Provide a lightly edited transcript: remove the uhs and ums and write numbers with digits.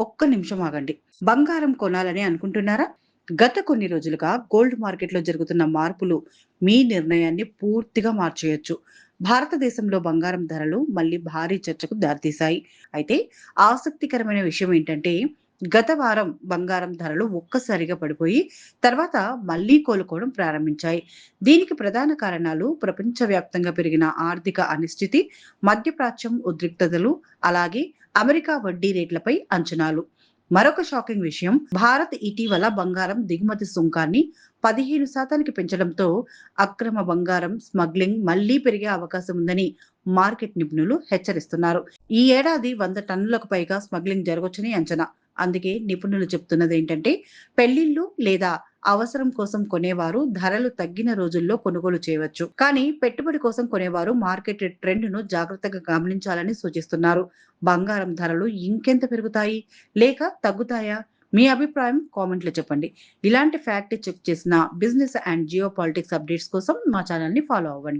ఒక్క నిమిషం ఆగండి. బంగారం కొనాలని అనుకుంటున్నారా? గత కొన్ని రోజులుగా గోల్డ్ మార్కెట్‌లో జరుగుతున్న మార్పులు మీ నిర్ణయాన్ని పూర్తిగా మార్చేయొచ్చు. భారతదేశంలో బంగారం ధరలు మళ్ళీ భారీ చర్చకు దారితీశాయి. అయితే ఆసక్తికరమైన విషయం ఏంటంటే, గత వారం బంగారం ధరలు ఒక్కసారిగా పడిపోయి, తర్వాత మళ్ళీ కోలుకోవడం ప్రారంభించాయి. దీనికి ప్రధాన కారణాలు ప్రపంచవ్యాప్తంగా పెరిగిన ఆర్థిక అనిశ్చితి, మధ్యప్రాచ్యం ఉద్రిక్తతలు, అలాగే అమెరికా వడ్డీ రేట్లపై అంచనాలు. మరొక షాకింగ్ విషయం, భారత్ ఇటీవల బంగారం దిగుమతి సుంకాన్ని 15% పెంచడంతో అక్రమ బంగారం స్మగ్లింగ్ మళ్లీ పెరిగే అవకాశం ఉందని మార్కెట్ నిపుణులు హెచ్చరిస్తున్నారు. ఈ ఏడాది 100 టన్నులకు పైగా స్మగ్లింగ్ జరగొచ్చని అంచనా. అందుకే నిపుణులు చెప్తున్నదేంటంటే, పెళ్లిళ్లు లేదా అవసరం కోసం కొనేవారు ధరలు తగ్గిన రోజుల్లో కొనుగోలు చేయవచ్చు. కానీ పెట్టుబడి కోసం కొనేవారు మార్కెట్ ట్రెండ్‌ను జాగ్రత్తగా గమనించాలని సూచిస్తున్నారు. బంగారం ధరలు ఇంకెంత పెరుగుతాయి? లేక తగ్గుతాయా? మీ అభిప్రాయం కామెంట్‌లో చెప్పండి. ఇలాంటి ఫ్యాక్ట్ చెక్ చేసిన business and geo politics updates కోసం మా ఛానెల్‌ని ఫాలో అవ్వండి.